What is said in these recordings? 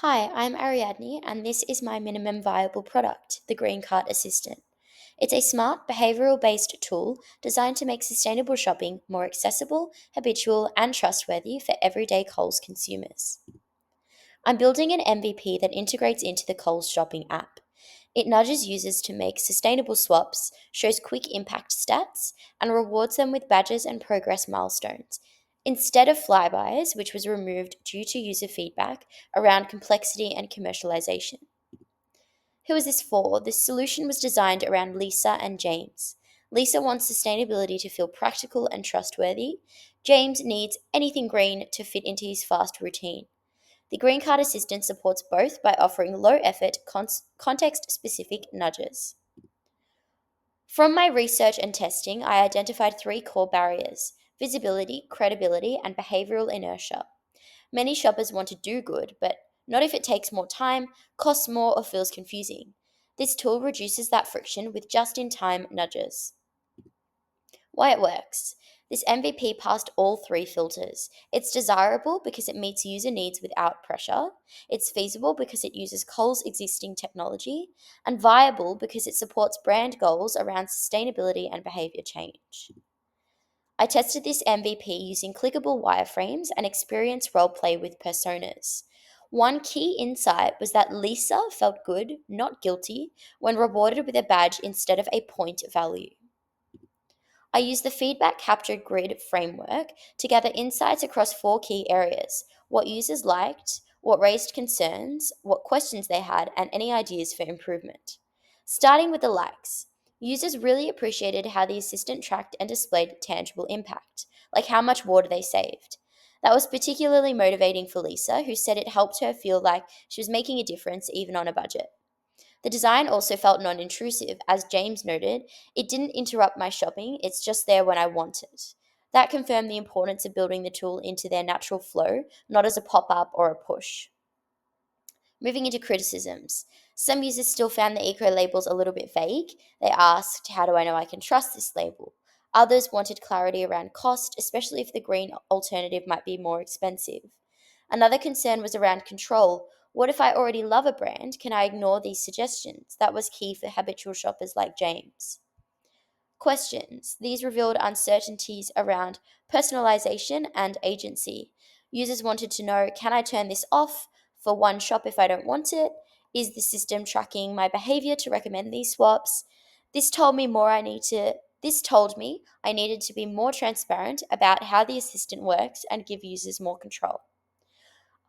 Hi, I'm Ariadne, and this is my minimum viable product, the Green Cart Assistant. It's a smart, behavioural based tool designed to make sustainable shopping more accessible, habitual, and trustworthy for everyday Coles consumers. I'm building an MVP that integrates into the Coles shopping app. It nudges users to make sustainable swaps, shows quick impact stats, and rewards them with badges and progress milestones, instead of flybys, which was removed due to user feedback around complexity and commercialization. Who is this for? This solution was designed around Lisa and James. Lisa wants sustainability to feel practical and trustworthy. James needs anything green to fit into his fast routine. The Green Card Assistant supports both by offering low effort, context specific nudges. From my research and testing, I identified three core barriers: visibility, credibility, and behavioural inertia. Many shoppers want to do good, but not if it takes more time, costs more, or feels confusing. This tool reduces that friction with just in time nudges. Why it works. This MVP passed all three filters. It's desirable because it meets user needs without pressure. It's feasible because it uses Coles' existing technology. And viable because it supports brand goals around sustainability and behavior change. I tested this MVP using clickable wireframes and experience roleplay with personas. One key insight was that Lisa felt good, not guilty, when rewarded with a badge instead of a point value. I used the feedback captured grid framework to gather insights across four key areas: what users liked, what raised concerns, what questions they had, and any ideas for improvement. Starting with the likes, users really appreciated how the assistant tracked and displayed tangible impact, like how much water they saved. That was particularly motivating for Lisa, who said it helped her feel like she was making a difference even on a budget. The design also felt non intrusive. As James noted, it didn't interrupt my shopping, it's just there when I want it. That confirmed the importance of building the tool into their natural flow, not as a pop up or a push. Moving into criticisms. Some users still found the eco labels a little bit vague. They asked, how do I know I can trust this label? Others wanted clarity around cost, especially if the green alternative might be more expensive. Another concern was around control. What if I already love a brand? Can I ignore these suggestions? That was key for habitual shoppers like James. Questions. These revealed uncertainties around personalization and agency. Users wanted to know, can I turn this off for one shop if I don't want it? Is the system tracking my behavior to recommend these swaps? This told me I needed to be more transparent about how the assistant works and give users more control.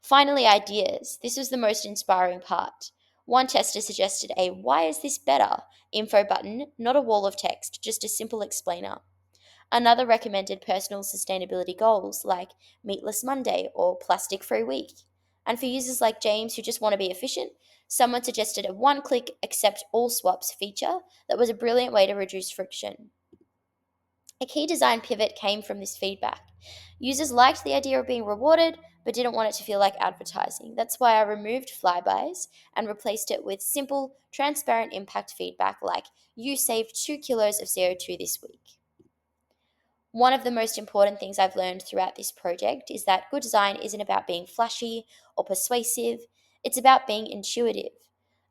Finally, ideas. This was the most inspiring part. One tester suggested a "Why is this better?" info button, not a wall of text, just a simple explainer. Another recommended personal sustainability goals like Meatless Monday or Plastic Free Week. And for users like James who just want to be efficient, someone suggested a one click accept all swaps feature that was a brilliant way to reduce friction. A key design pivot came from this feedback. Users liked the idea of being rewarded, but didn't want it to feel like advertising. That's why I removed flybys and replaced it with simple, transparent impact feedback like, you saved 2 kilos of CO2 this week. One of the most important things I've learned throughout this project is that good design isn't about being flashy or persuasive, it's about being intuitive.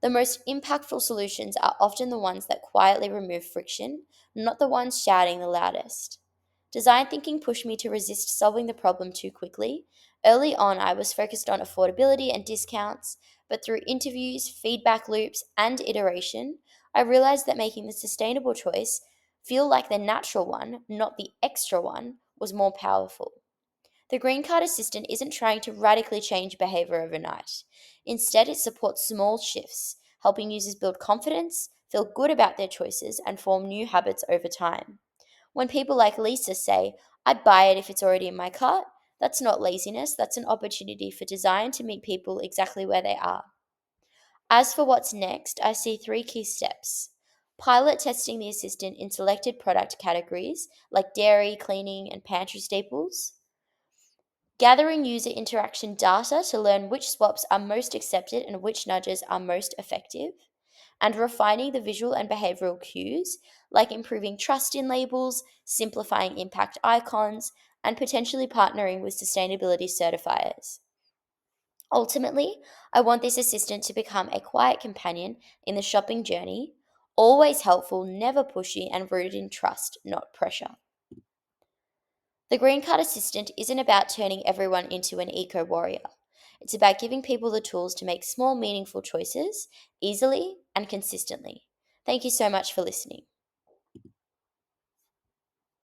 The most impactful solutions are often the ones that quietly remove friction, not the ones shouting the loudest. Design thinking pushed me to resist solving the problem too quickly. Early on, I was focused on affordability and discounts, but through interviews, feedback loops, and iteration, I realized that making the sustainable choice feel like the natural one, not the extra one, was more powerful. The Green Card Assistant isn't trying to radically change behavior overnight. Instead, it supports small shifts, helping users build confidence, feel good about their choices, and form new habits over time. When people like Lisa say, I buy it if it's already in my cart, that's not laziness, that's an opportunity for design to meet people exactly where they are. As for what's next, I see three key steps. Pilot testing the assistant in selected product categories like dairy, cleaning, and pantry staples. Gathering user interaction data to learn which swaps are most accepted and which nudges are most effective. And refining the visual and behavioral cues, like improving trust in labels, simplifying impact icons, and potentially partnering with sustainability certifiers. Ultimately, I want this assistant to become a quiet companion in the shopping journey, always helpful, never pushy, and rooted in trust, not pressure. The Green Card Assistant isn't about turning everyone into an eco warrior. It's about giving people the tools to make small, meaningful choices easily and consistently. Thank you so much for listening.